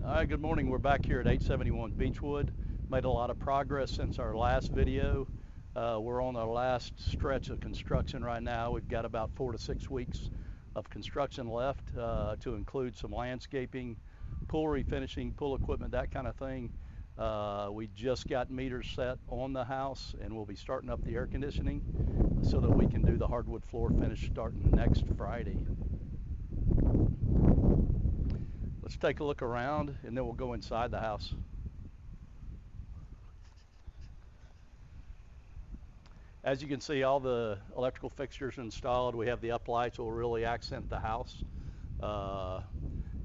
All right, good morning. We're back here at 871 Beechwood. Made a lot of progress since our last video. We're on our last stretch of construction right now. We've got about 4 to 6 weeks of construction left to include some landscaping, pool refinishing, pool equipment, that kind of thing. We just got meters set on the house and we'll be starting up the air conditioning so that we can do the hardwood floor finish starting next Friday. Let's take a look around and then we'll go inside the house. As you can see, all the electrical fixtures are installed. We have the uplights that will really accent the house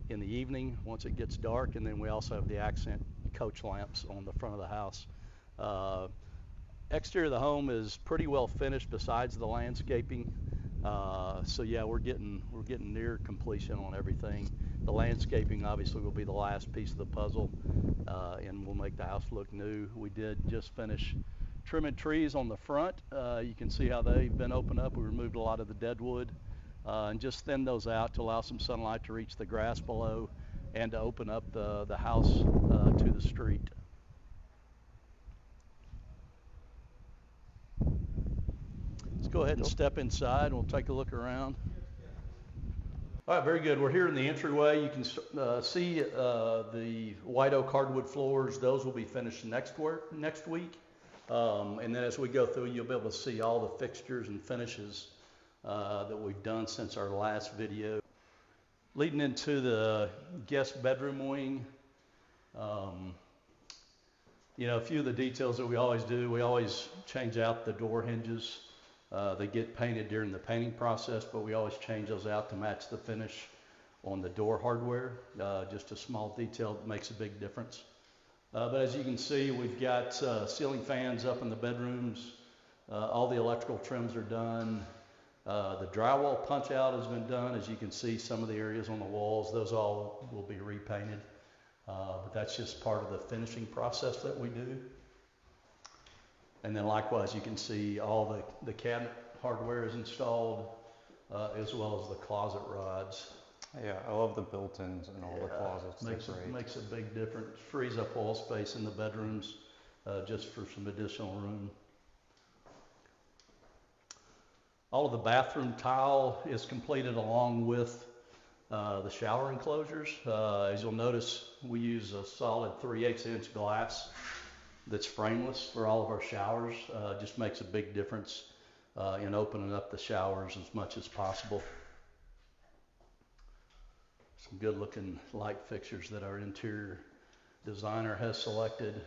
in the evening once it gets dark, and then we also have the accent coach lamps on the front of the house. Exterior of the home is pretty well finished besides the landscaping. So yeah, we're getting near completion on everything. The landscaping obviously will be the last piece of the puzzle, and we'll make the house look new. We did just finish trimming trees on the front. You can see how they've been opened up. We removed a lot of the dead wood and just thinned those out to allow some sunlight to reach the grass below and to open up the house to the street. Let's go ahead and step inside and we'll take a look around. All right, very good. We're here in the entryway. You can see the white oak hardwood floors. Those will be finished next week. And then as we go through, you'll be able to see all the fixtures and finishes that we've done since our last video. Leading into the guest bedroom wing, a few of the details that we always do, we always change out the door hinges. They get painted during the painting process, but we always change those out to match the finish on the door hardware. Just a small detail that makes a big difference. But as you can see, we've got ceiling fans up in the bedrooms. All the electrical trims are done. The drywall punch out has been done. As you can see, some of the areas on the walls, those all will be repainted. But that's just part of the finishing process that we do. And then likewise, you can see all the cabinet hardware is installed, as well as the closet rods. Yeah, I love the built-ins and all the closets. Makes a big difference. Frees up wall space in the bedrooms just for some additional room. All of the bathroom tile is completed along with the shower enclosures. As you'll notice, we use a solid 3/8" glass that's frameless for all of our showers. Just makes a big difference in opening up the showers as much as possible. Some good looking light fixtures that our interior designer has selected.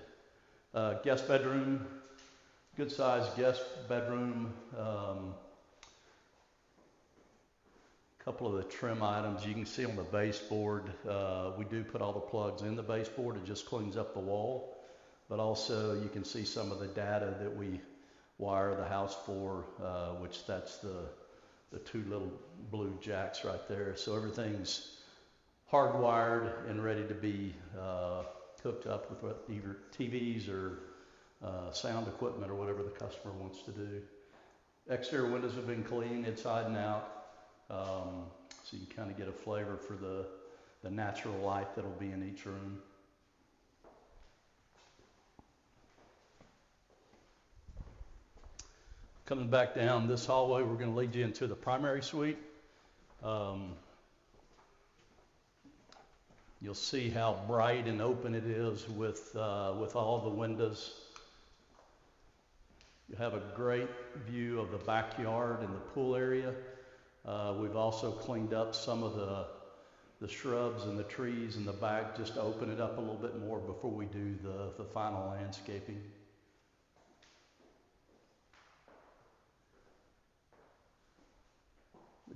Guest bedroom, good sized guest bedroom. Couple of the trim items you can see on the baseboard. We do put all the plugs in the baseboard. It just cleans up the wall. But also you can see some of the data that we wire the house for, which that's the two little blue jacks right there. So everything's hardwired and ready to be hooked up with either TVs or sound equipment or whatever the customer wants to do. Exterior windows have been cleaned inside and out, so you can kind of get a flavor for the natural light that'll be in each room. Coming back down this hallway, we're going to lead you into the primary suite. You'll see how bright and open it is with all the windows. You have a great view of the backyard and the pool area. We've also cleaned up some of the shrubs and the trees in the back just to open it up a little bit more before we do the final landscaping.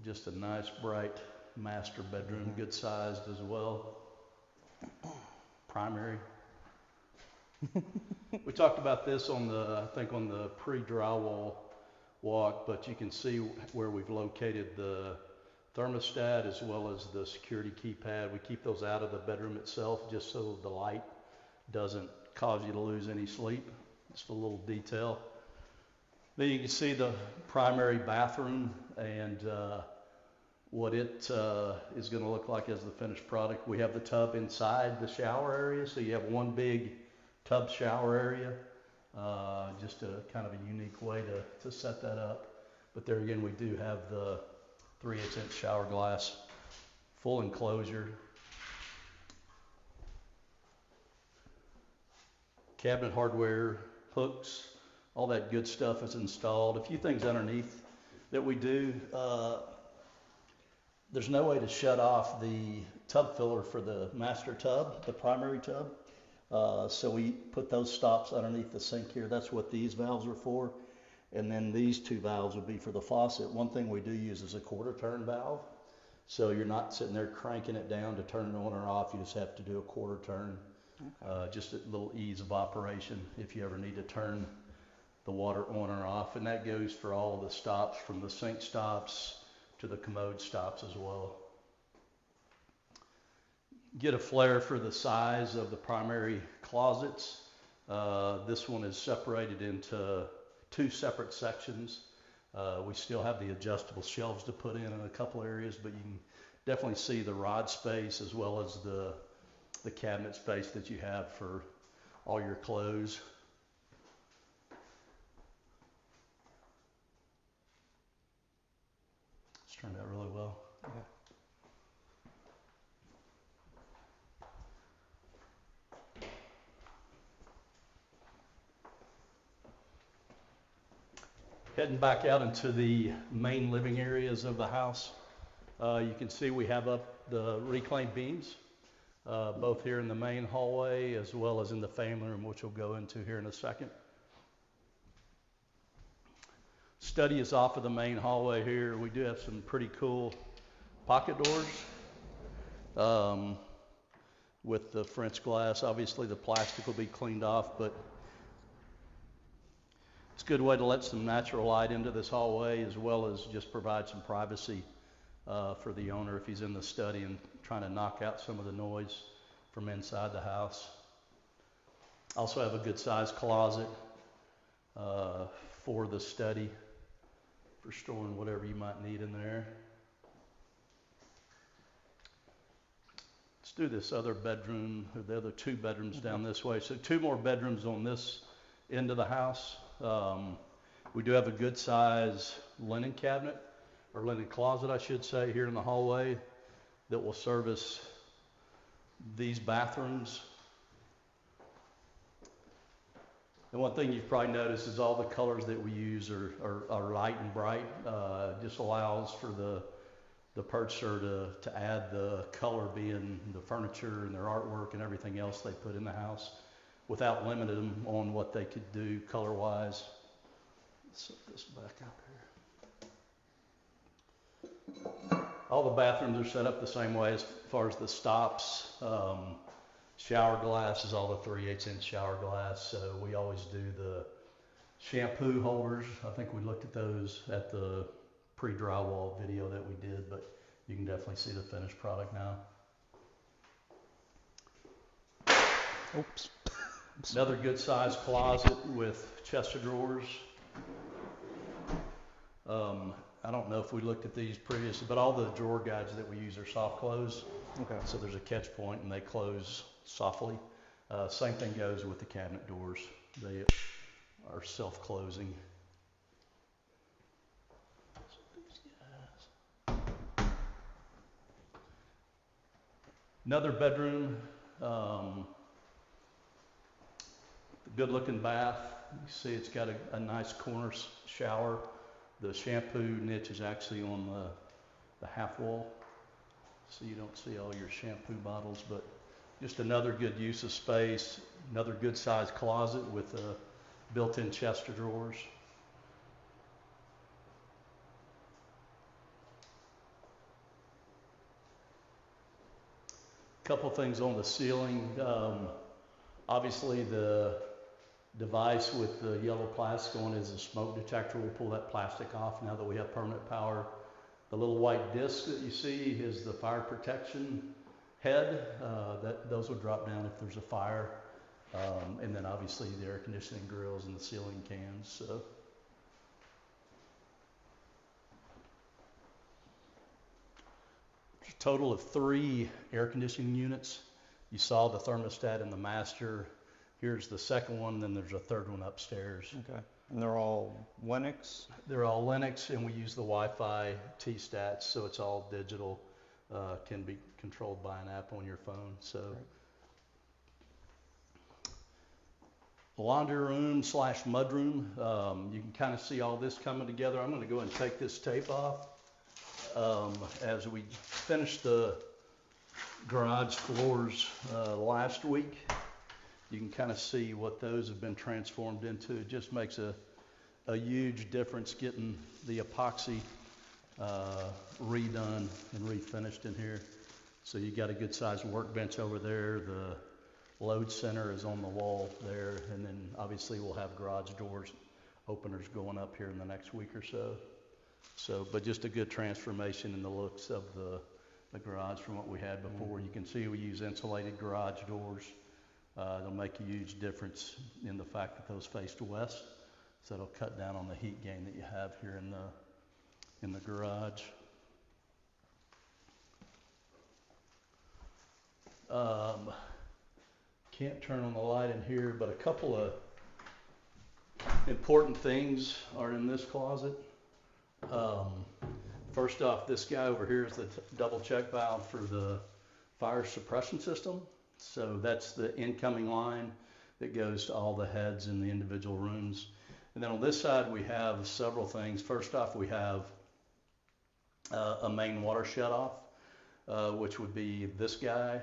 Just a nice bright master bedroom, good sized as well. Primary. We talked about this on the pre-drywall walk, but you can see where we've located the thermostat as well as the security keypad. We keep those out of the bedroom itself just so the light doesn't cause you to lose any sleep. Just a little detail. Then you can see the primary bathroom and what it is going to look like as the finished product. We have the tub inside the shower area, so you have one big tub shower area. Just a kind of a unique way to set that up. But there again, we do have the 3/8" shower glass, full enclosure. Cabinet hardware, hooks, all that good stuff is installed. A few things underneath that we do. There's no way to shut off the tub filler for the master tub, the primary tub. So we put those stops underneath the sink here. That's what these valves are for. And then these two valves would be for the faucet. One thing we do use is a quarter turn valve. So you're not sitting there cranking it down to turn it on or off. You just have to do a quarter turn. Just a little ease of operation if you ever need to turn the water on or off. And that goes for all of the stops, from the sink stops to the commode stops as well. Get a flare for the size of the primary closets. This one is separated into two separate sections. We still have the adjustable shelves to put in a couple areas, but you can definitely see the rod space as well as the cabinet space that you have for all your clothes. It's turned out really well. Yeah. Heading back out into the main living areas of the house, you can see we have up the reclaimed beams, both here in the main hallway as well as in the family room, which we'll go into here in a second. Study is off of the main hallway here. We do have some pretty cool pocket doors with the French glass. Obviously the plastic will be cleaned off, but it's a good way to let some natural light into this hallway, as well as just provide some privacy for the owner if he's in the study and trying to knock out some of the noise from inside the house. Also have a good sized closet for the study for storing whatever you might need in there. Let's do this other bedroom, or the other two bedrooms down this way. So two more bedrooms on this end of the house. We do have a good size linen cabinet, or linen closet I should say, here in the hallway that will service these bathrooms. And one thing you've probably noticed is all the colors that we use are light and bright. Just allows for the purchaser to add the color, being the furniture and their artwork and everything else they put in the house, without limiting them on what they could do color-wise. Let's set this back up here. All the bathrooms are set up the same way as far as the stops. Shower glass is all the 3/8" shower glass. So we always do the shampoo holders. I think we looked at those at the pre-drywall video that we did, but you can definitely see the finished product now. Oops. Another good sized closet with chest of drawers. I don't know if we looked at these previously, but all the drawer guides that we use are soft close. Okay. So there's a catch point and they close softly. Same thing goes with the cabinet doors. They are self-closing. Another bedroom. Good looking bath. You see it's got a nice corner shower. The shampoo niche is actually on the half wall, so you don't see all your shampoo bottles, but just another good use of space. Another good sized closet with a built-in chest of drawers. Couple things on the ceiling. Obviously the device with the yellow plastic on is a smoke detector. We'll pull that plastic off now that we have permanent power. The little white disc that you see is the fire protection head. Those will drop down if there's a fire. And then obviously the air conditioning grills and the ceiling cans. So. total of 3 air conditioning units. You saw the thermostat in the master. Here's the second one, then there's a third one upstairs. Okay. And they're all Linux? They're all Linux, and we use the Wi-Fi T-stats, so it's all digital, can be controlled by an app on your phone. So, laundry room / mudroom. You can kind of see all this coming together. I'm going to go and take this tape off. As we finished the garage floors last week, you can kind of see what those have been transformed into. It just makes a huge difference getting the epoxy redone and refinished in here. So you got a good sized workbench over there. The load center is on the wall there, and then obviously we'll have garage doors openers going up here in the next week or so. But just a good transformation in the looks of the garage from what we had before. You can see we use insulated garage doors. It'll make a huge difference in the fact that those face west, so it'll cut down on the heat gain that you have here in the garage. Can't turn on the light in here, but a couple of important things are in this closet. First off, this guy over here is the double check valve for the fire suppression system. So that's the incoming line that goes to all the heads in the individual rooms. And then on this side, we have several things. First off, we have a main water shutoff, which would be this guy.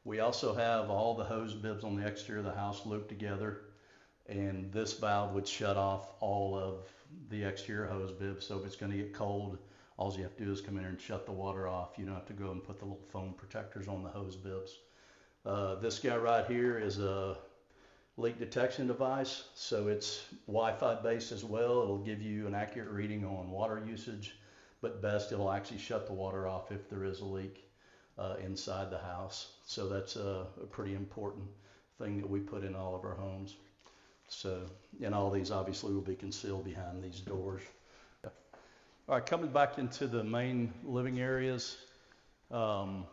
We also have all the hose bibs on the exterior of the house looped together, and this valve would shut off all of the exterior hose bibs. So if it's going to get cold, all you have to do is come in here and shut the water off. You don't have to go and put the little foam protectors on the hose bibs. This guy right here is a leak detection device, so it's Wi-Fi based as well. It'll give you an accurate reading on water usage, but best it'll actually shut the water off if there is a leak inside the house. So that's a pretty important thing that we put in all of our homes. So, and all these obviously will be concealed behind these doors. All right, coming back into the main living areas. Currently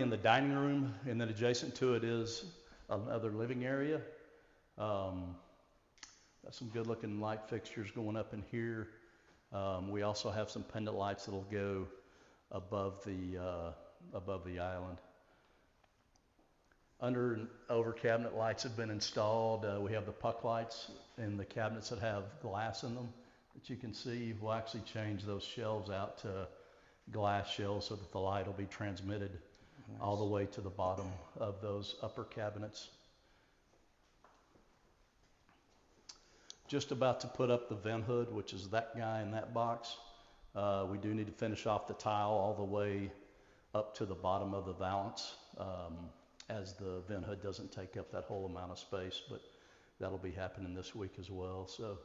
in the dining room, and then adjacent to it is another living area. Got some good looking light fixtures going up in here. We also have some pendant lights that'll go above the island. Under and over cabinet lights have been installed. We have the puck lights in the cabinets that have glass in them that you can see. We'll actually change those shelves out to glass shelves so that the light will be transmitted all the way to the bottom of those upper cabinets. Just about to put up the vent hood, which is that guy in that box. We do need to finish off the tile all the way up to the bottom of the valance, as the vent hood doesn't take up that whole amount of space, but that'll be happening this week as well. So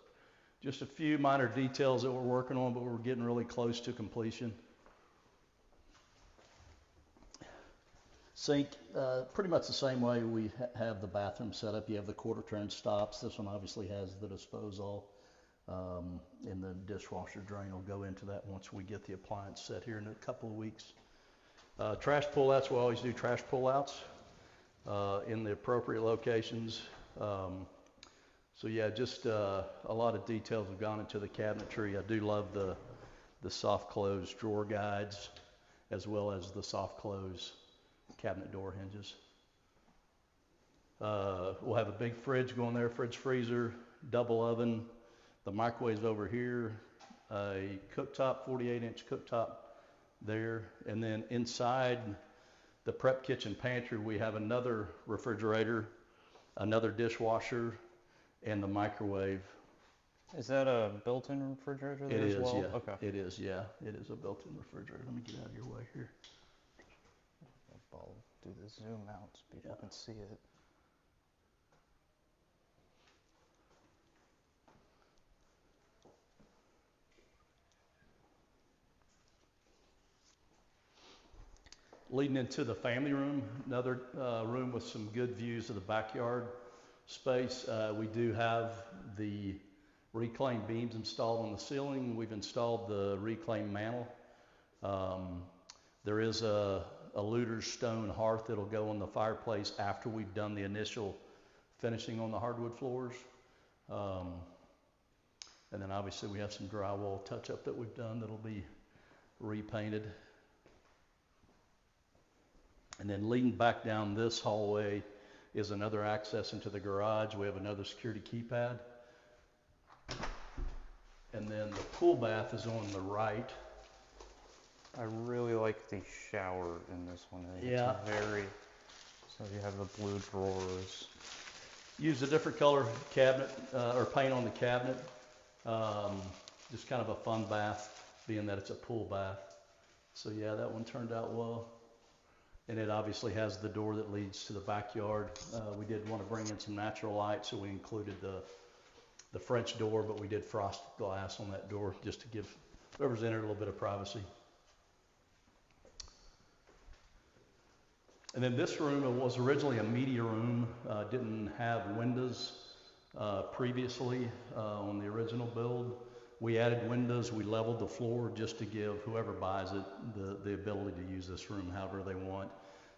just a few minor details that we're working on, but we're getting really close to completion. Sink, pretty much the same way we have the bathroom set up. You have the quarter turn stops. This one obviously has the disposal, and the dishwasher drain will go into that once we get the appliance set here in a couple of weeks. Trash pullouts, we always do trash pullouts in the appropriate locations. So yeah, just a lot of details have gone into the cabinetry. I do love the soft close drawer guides, as well as the soft close cabinet door hinges. We'll have a big fridge going there, fridge freezer, double oven, the microwave's over here, a cooktop, 48-inch cooktop there, and then inside the prep kitchen pantry we have another refrigerator, another dishwasher, and the microwave. Is that a built-in refrigerator there as well? It is, yeah. Okay. It is, yeah. It is a built-in refrigerator. Let me get out of your way here. I'll do the zoom out so people can see it. Leading into the family room, another room with some good views of the backyard space. We do have the reclaimed beams installed on the ceiling. We've installed the reclaimed mantle There is a Luder's stone hearth that'll go on the fireplace after we've done the initial finishing on the hardwood floors. And then obviously we have some drywall touch-up that we've done that'll be repainted. And then leading back down this hallway is another access into the garage. We have another security keypad. And then the pool bath is on the right. I really like the shower in this one. I think Yeah. It's so you have the blue drawers. Use a different color cabinet or paint on the cabinet. Just kind of a fun bath, being that it's a pool bath. So yeah, that one turned out well. And it obviously has the door that leads to the backyard. We did want to bring in some natural light, so we included the French door, but we did frosted glass on that door just to give whoever's in it a little bit of privacy. And then this room was originally a media room, didn't have windows previously on the original build. We added windows, we leveled the floor just to give whoever buys it the ability to use this room however they want.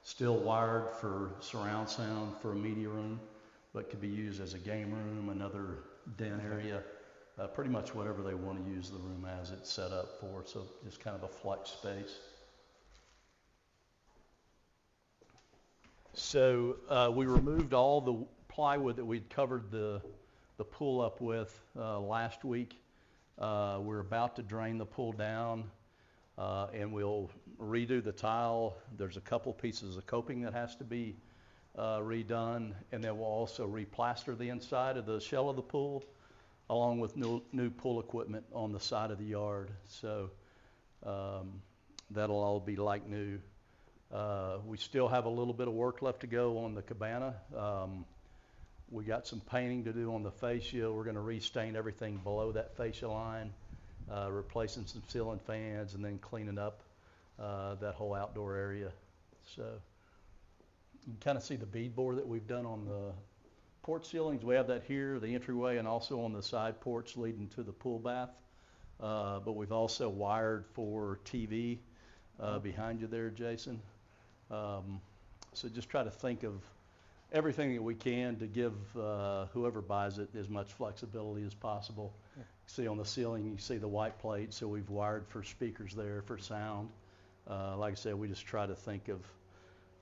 Still wired for surround sound for a media room, but could be used as a game room, another den area, pretty much whatever they want to use the room as it's set up for, so just kind of a flex space. So we removed all the plywood that we'd covered the pool up with last week. We're about to drain the pool down and we'll redo the tile. There's a couple pieces of coping that has to be redone, and then we'll also replaster the inside of the shell of the pool along with new pool equipment on the side of the yard. So that'll all be like new. We still have a little bit of work left to go on the cabana. We got some painting to do on the fascia. We're going to restain everything below that fascia line, replacing some ceiling fans, and then cleaning up that whole outdoor area. So you can kind of see the beadboard that we've done on the porch ceilings. We have that here, the entryway, and also on the side porch leading to the pool bath. But we've also wired for TV behind you there, Jason. So just try to think of everything that we can to give whoever buys it as much flexibility as possible. Yeah. See on the ceiling, you see the white plate, so we've wired for speakers there for sound. Like I said, we just try to think of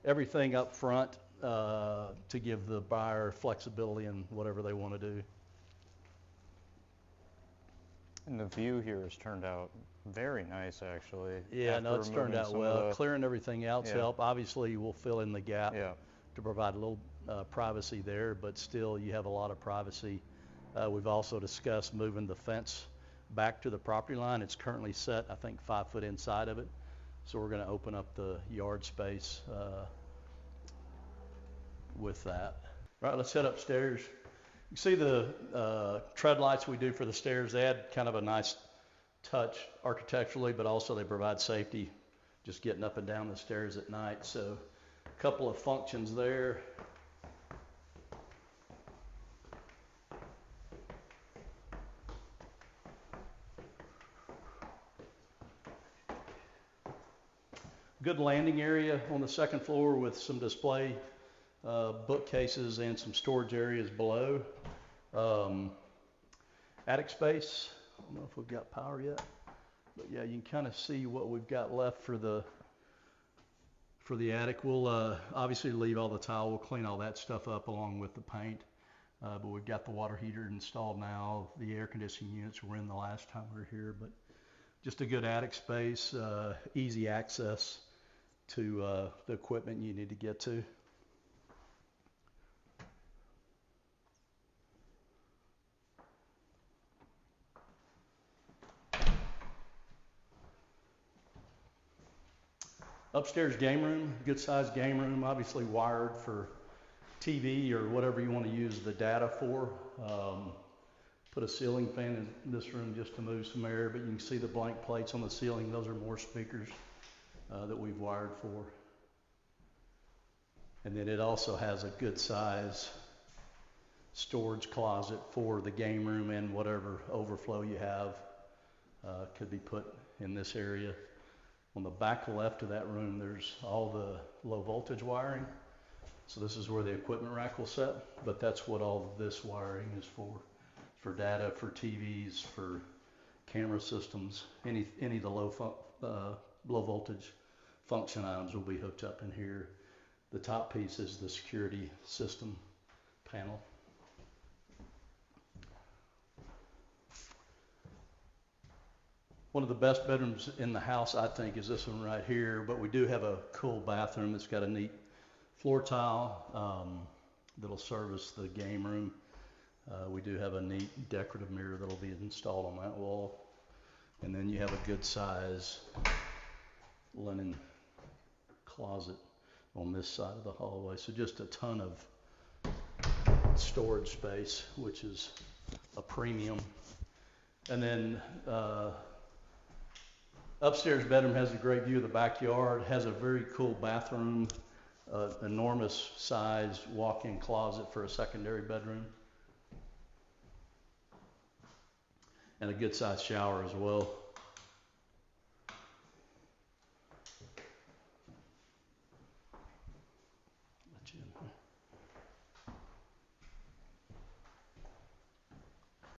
everything up front to give the buyer flexibility in whatever they want to do. And the view here has turned out very nice, actually. Yeah, no, it's turned out well. Clearing everything out's helped. Obviously, we'll fill in the gap to provide a little privacy there, but still you have a lot of privacy. We've also discussed moving the fence back to the property line. It's currently set, I think, 5 foot inside of it. So we're going to open up the yard space with that. All right, let's head upstairs. You see the tread lights we do for the stairs. They add kind of a nice touch architecturally, but also they provide safety just getting up and down the stairs at night. So a couple of functions there. Good landing area on the second floor with some display bookcases and some storage areas below. Attic space. I don't know if we've got power yet, but yeah, you can kind of see what we've got left for the attic. We'll obviously leave all the tile. We'll clean all that stuff up along with the paint. But we've got the water heater installed now. The air conditioning units were in the last time we were here, but just a good attic space, easy access to the equipment you need to get to. Upstairs game room, good sized game room, obviously wired for TV or whatever you want to use the data for. Put a ceiling fan in this room just to move some air, but you can see the blank plates on the ceiling. Those are more speakers that we've wired for. And then it also has a good size storage closet for the game room, and whatever overflow you have could be put in this area. On the back left of that room, there's all the low voltage wiring. So this is where the equipment rack will sit, but that's what all of this wiring is for data, for TVs, for camera systems. Any of the low voltage function items will be hooked up in here. The top piece is the security system panel. One of the best bedrooms in the house, I think, is this one right here, but we do have a cool bathroom. It's got a neat floor tile that'll service the game room. We do have a neat decorative mirror that'll be installed on that wall. And then you have a good size linen closet on this side of the hallway. So just a ton of storage space, which is a premium. And then upstairs bedroom has a great view of the backyard, has a very cool bathroom, enormous size walk-in closet for a secondary bedroom, and a good sized shower as well. Let you in here.